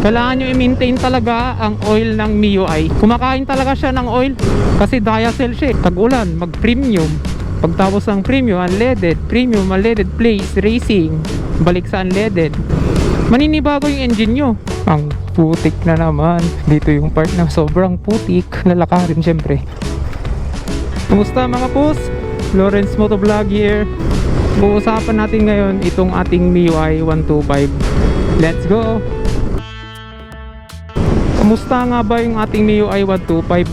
Kailangan nyo i-maintain talaga ang oil ng MIUI. Kumakain talaga siya ng oil kasi diacetyl siya. Tag-ulan, mag-premium. Pagtapos ng premium, unleaded. Premium, unleaded, place, racing. Balik sa unleaded. Maninibago yung engine nyo. Ang putik na naman. Dito yung part na sobrang putik. Lalakarin syempre. Kumusta mga pus? Lawrence Motovlog here. Uusapan natin ngayon itong ating MIUI 125. Let's go! Kumusta nga ba yung ating MIUI 125?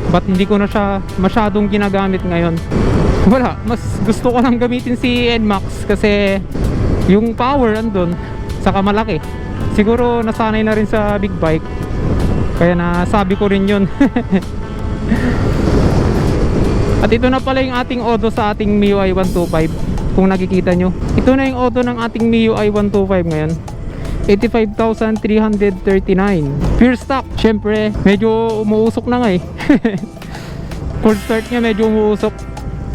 Ba't hindi ko na siya masyadong ginagamit ngayon? Wala, mas gusto ko lang gamitin si NMAX kasi yung power andun, saka malaki. Siguro nasanay na rin sa big bike, kaya nasabi ko rin yun. At ito na pala yung ating odo sa ating MIUI 125. Kung nakikita nyo, ito na yung odo ng ating MIUI 125 ngayon. 85,339 pure stock. Syempre medyo umuusok na nga eh. Cold start nya medyo umuusok,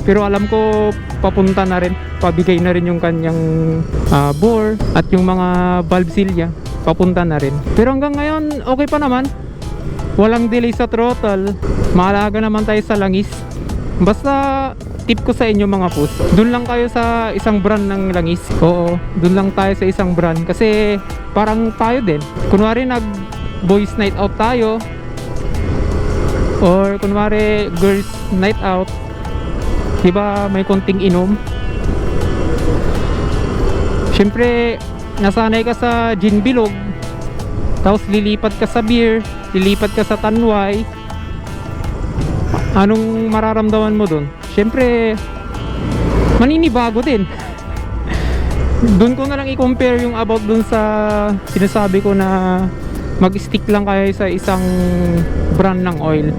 pero alam ko papunta na rin, pabigay na rin yung kanyang bore at yung mga valve seal nya papunta na rin. Pero hanggang ngayon okay pa naman, walang delay sa throttle, maalaga naman tayo sa langis. Basta tip ko sa inyo mga pus, dun lang kayo sa isang brand ng langis. Oo, dun lang tayo sa isang brand kasi parang tayo din, kunwari nag boys night out tayo or kunwari girls night out, diba may konting inom, syempre nasanay ka sa gin bilog, tapos lilipat ka sa beer, lilipat ka sa tanway. Anong mararamdaman mo dun? Syempre maninibago din. Doon ko na lang i-compare yung about dun sa sinasabi ko na mag-stick lang kayo sa isang brand ng oil.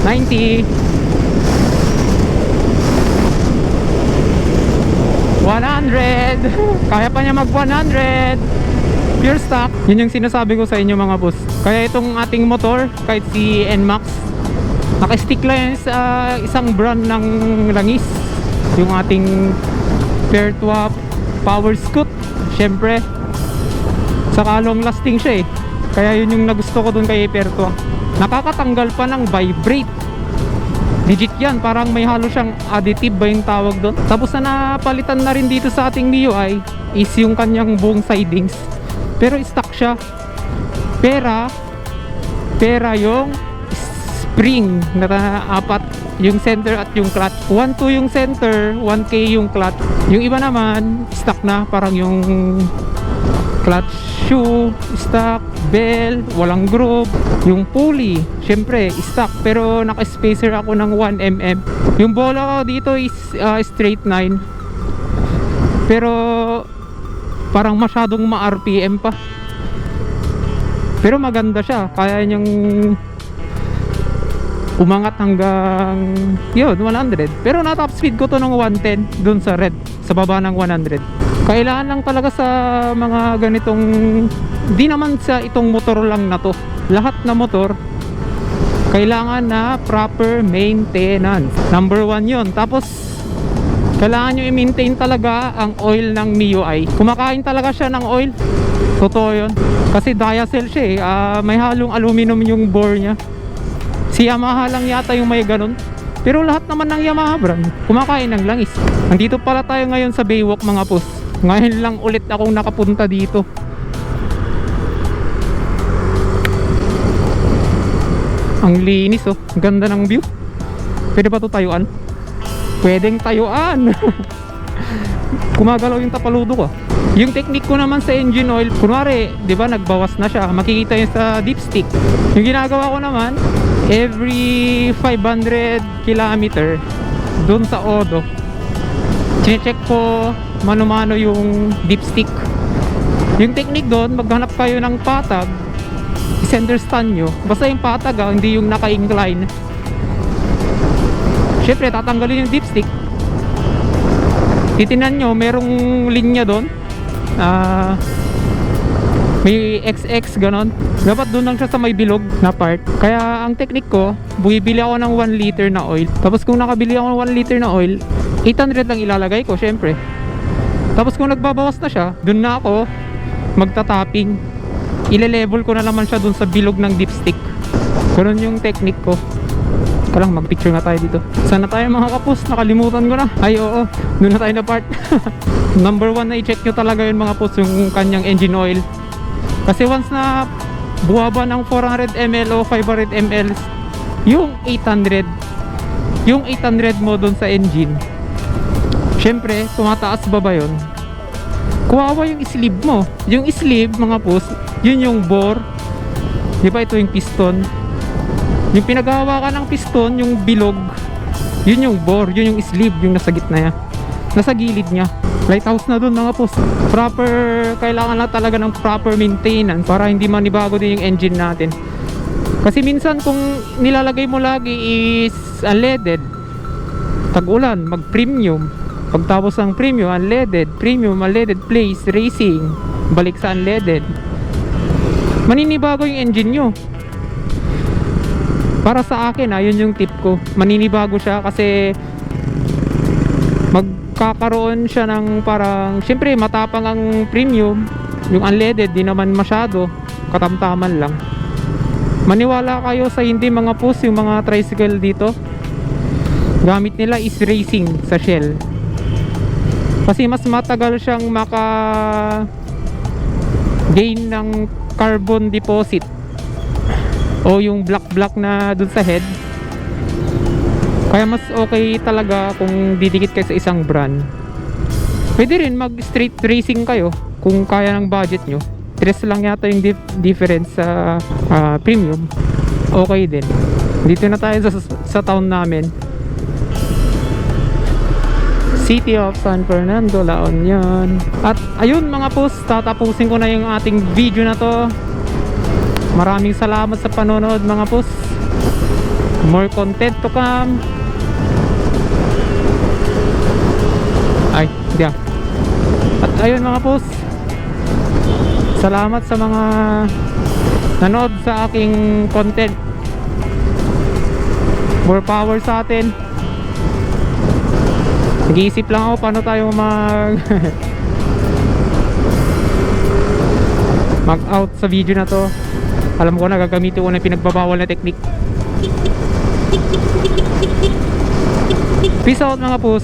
90, 100, kaya pa niya mag 100 pure stock. Yun yung sinasabi ko sa inyo mga boss. Kaya itong ating motor, kahit si NMAX, naka-stick lang sa isang brand ng langis, yung ating Pertwa Power Scoot. Syempre saka long lasting siya eh, kaya yun yung nagusto ko dun kay Pertwa. Nakakatanggal pa ng vibrate, legit yan, parang may halo siyang additive ba yung tawag doon. Tapos na napalitan na rin dito sa ating MIUI is yung kanyang buong sidings, pero stock siya. Pera yung spring na apat, yung center at yung clutch. 1.2 yung center, 1K yung clutch. Yung iba naman stock na, parang yung clutch shoe stock, bell, walang groove. Yung pulley syempre stock, pero naka-spacer ako ng 1mm. Yung bola ko dito is straight 9, pero parang masyadong ma-RPM pa. Pero maganda siya, kaya niyang umangat hanggang yun 100. Pero na top speed ko to ng 110 dun sa red, sa baba ng 100. Kailangan lang talaga sa mga ganitong, di naman sa itong motor lang na to, lahat na motor kailangan na proper maintenance. Number 1 yun. Tapos kailangan nyo i-maintain talaga ang oil ng MIUI. Kumakain talaga siya ng oil, totoo yun, kasi diacetyl siya eh. May halong aluminum yung bore nya. Si Yamaha lang yata yung may ganun, pero lahat naman ng Yamaha brand kumakain ng langis. Nandito pala tayo ngayon sa Baywalk mga pus. Ngayon lang ulit akong nakapunta dito. Ang linis oh, ganda ng view. Pwede ba ito tayuan? Pwedeng tayuan. Kumagalaw yung tapaludo ko. Yung technique ko naman sa engine oil, kunwari, di ba nagbawas na siya, makikita yun sa dipstick. Yung ginagawa ko naman, every 500 kilometer dun sa odo, chinecheck ko mano-mano yung dipstick. Yung technique doon, maghanap kayo ng patag, i-center stand nyo, basta yung patag hindi yung naka-incline. Syempre tatanggalin yung dipstick, titinan nyo merong linya doon, may XX ganon, dapat doon lang siya sa may bilog na part. Kaya ang technique ko, bumibili ako ng 1 liter na oil, tapos kung nakabili ako ng 1 liter na oil, 800 lang ilalagay ko syempre. Tapos kung nagbabawas na siya, doon na ako magta-topping. ile-level ko na naman siya dun sa bilog ng dipstick. Ganun yung technique ko. Teka lang, mag-picture nga tayo dito. Sana tayo mga kapos, nakalimutan ko na. Ay oo, doon na tayo na part. Number 1 na i-check nyo talaga yun mga kapos, yung kanyang engine oil. Kasi once na buwaba ng 400 ml o 500 ml yung 800 mo doon sa engine, syempre tumataas baba yun. Kuwawa yung sleeve mo. Yung sleeve mga pus, yun yung bore. Di ba ito yung piston? Yung pinaghahawakan ng piston, yung bilog, yun yung bore, yun yung sleeve, yung nasa gitna niya, nasa gilid niya. Lighthouse na dun mga pus. Proper, kailangan lang talaga ng proper maintenance para hindi manibago din yung engine natin. Kasi minsan kung nilalagay mo lagi is unleaded, tag-ulan, mag-premium. Pagtapos ng premium, unleaded, premium, unleaded, place, racing, balik sa unleaded, maninibago yung engine nyo. Para sa akin yun yung tip ko. Maninibago siya kasi magkakaroon siya ng parang, syempre matapang ang premium, yung unleaded di naman masyado, katamtaman lang. Maniwala kayo sa hindi mga pus, yung mga tricycle dito, gamit nila is racing sa shell. Kasi mas matagal siyang maka gain ng carbon deposit o yung black na dun sa head. Kaya mas okay talaga kung didikit kayo sa isang brand. Pwede rin mag street racing kayo kung kaya ng budget nyo. 3 lang yata yung difference sa premium. Okay din. Dito na tayo sa town namin, City of San Fernando, La Union. At ayun mga post, tatapusin ko na yung ating video na to. Maraming salamat sa panonood mga post. More content to come. Ay, hindi ah. At ayun mga post, salamat sa mga nanood sa aking content. More power sa atin. Nag-iisip lang ako paano tayo mag out sa video na to. Alam ko na gagamitin ko na pinagbabawal na technique. Peace out mga pus.